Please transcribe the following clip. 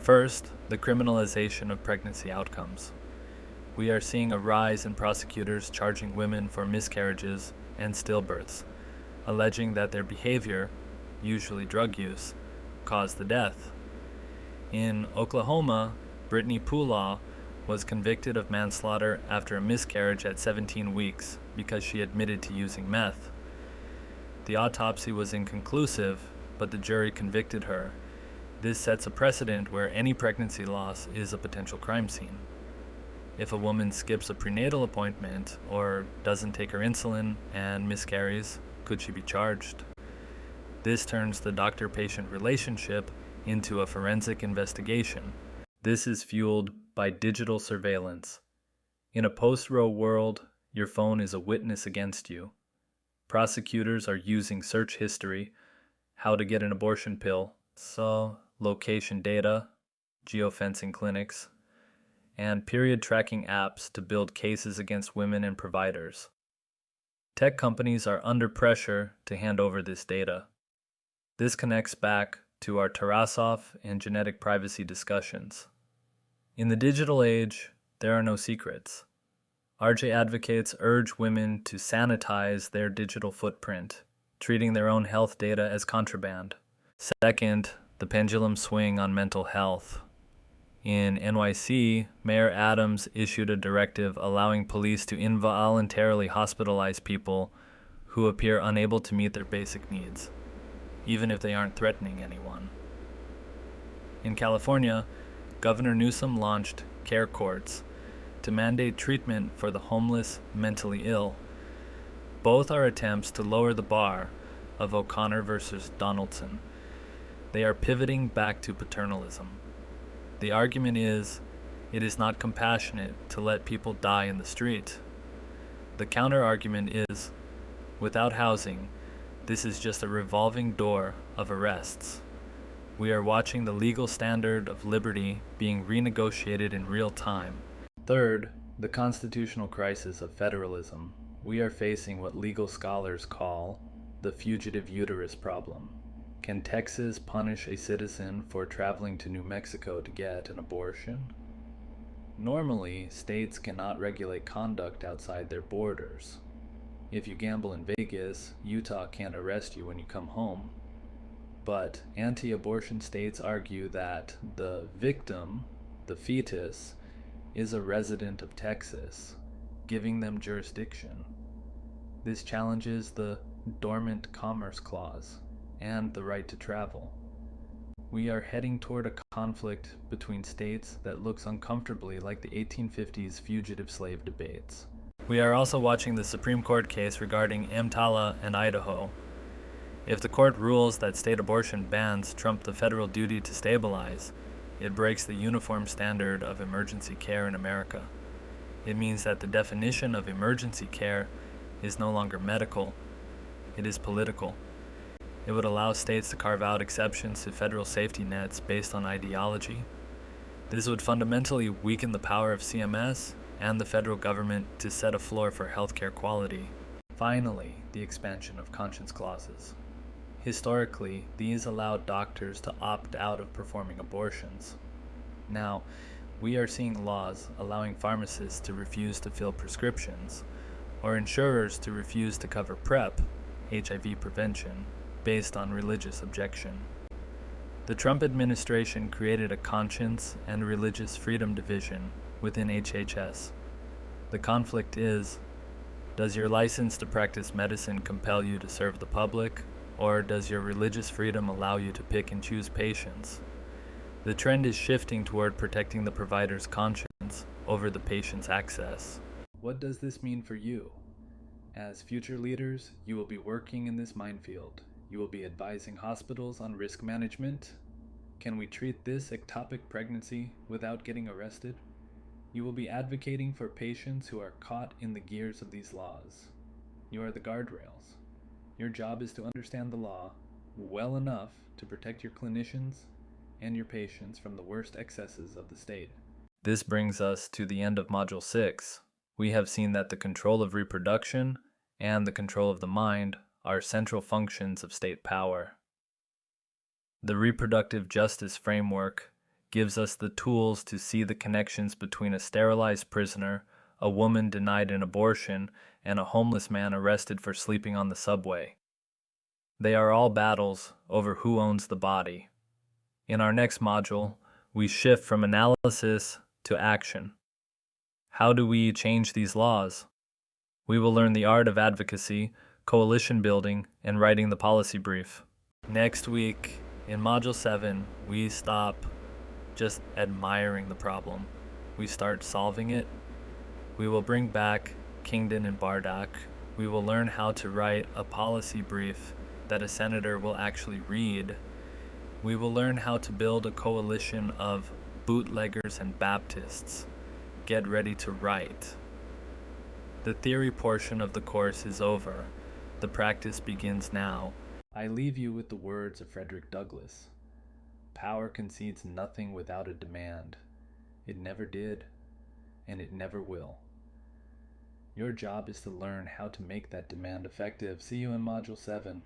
First, the criminalization of pregnancy outcomes. We are seeing a rise in prosecutors charging women for miscarriages and stillbirths, alleging that their behavior, usually drug use, caused the death. In Oklahoma, Brittany Poolaw was convicted of manslaughter after a miscarriage at 17 weeks because she admitted to using meth. The autopsy was inconclusive, but the jury convicted her. This sets a precedent where any pregnancy loss is a potential crime scene. If a woman skips a prenatal appointment or doesn't take her insulin and miscarries, could she be charged? This turns the doctor-patient relationship into a forensic investigation. This is fueled by digital surveillance. In a post-Roe world, your phone is a witness against you. Prosecutors are using search history, how to get an abortion pill, location data, geofencing clinics, and period tracking apps to build cases against women and providers. Tech companies are under pressure to hand over this data. This connects back to our Tarasov and genetic privacy discussions. In the digital age, there are no secrets. RJ advocates urge women to sanitize their digital footprint, treating their own health data as contraband. Second, the pendulum swing on mental health. In NYC, Mayor Adams issued a directive allowing police to involuntarily hospitalize people who appear unable to meet their basic needs, even if they aren't threatening anyone. In California, Governor Newsom launched care courts to mandate treatment for the homeless, mentally ill. Both are attempts to lower the bar of O'Connor versus Donaldson. They are pivoting back to paternalism. The argument is, it is not compassionate to let people die in the street. The counter-argument is, without housing, this is just a revolving door of arrests. We are watching the legal standard of liberty being renegotiated in real time. Third, the constitutional crisis of federalism. We are facing what legal scholars call the fugitive uterus problem. Can Texas punish a citizen for traveling to New Mexico to get an abortion? Normally, states cannot regulate conduct outside their borders. If you gamble in Vegas, Utah can't arrest you when you come home. But anti-abortion states argue that the victim, the fetus, is a resident of Texas, giving them jurisdiction. This challenges the dormant commerce clause and the right to travel. We are heading toward a conflict between states that looks uncomfortably like the 1850s fugitive slave debates. We are also watching the Supreme Court case regarding EMTALA and Idaho. If the court rules that state abortion bans trump the federal duty to stabilize, it breaks the uniform standard of emergency care in America. It means that the definition of emergency care is no longer medical, it is political. It would allow states to carve out exceptions to federal safety nets based on ideology. This would fundamentally weaken the power of CMS and the federal government to set a floor for healthcare quality. Finally, the expansion of conscience clauses. Historically, these allowed doctors to opt out of performing abortions. Now, we are seeing laws allowing pharmacists to refuse to fill prescriptions, or insurers to refuse to cover PrEP, HIV prevention, based on religious objection. The Trump administration created a conscience and religious freedom division within HHS. The conflict is, does your license to practice medicine compel you to serve the public, or does your religious freedom allow you to pick and choose patients? The trend is shifting toward protecting the provider's conscience over the patient's access. What does this mean for you? As future leaders, you will be working in this minefield. You will be advising hospitals on risk management. Can we treat this ectopic pregnancy without getting arrested? You will be advocating for patients who are caught in the gears of these laws. You are the guardrails. Your job is to understand the law well enough to protect your clinicians and your patients from the worst excesses of the state. This brings us to the end of Module 6. We have seen that the control of reproduction and the control of the mind are central functions of state power. The reproductive justice framework gives us the tools to see the connections between a sterilized prisoner, a woman denied an abortion, and a homeless man arrested for sleeping on the subway. They are all battles over who owns the body. In our next module, we shift from analysis to action. How do we change these laws? We will learn the art of advocacy, coalition building, and writing the policy brief. Next week, in Module 7, we stop just admiring the problem. We start solving it. We will bring back Kingdon and Bardak. We will learn how to write a policy brief that a senator will actually read. We will learn how to build a coalition of bootleggers and Baptists. Get ready to write. The theory portion of the course is over. The practice begins now. I leave you with the words of Frederick Douglass. Power concedes nothing without a demand. It never did, and it never will. Your job is to learn how to make that demand effective. See you in Module 7.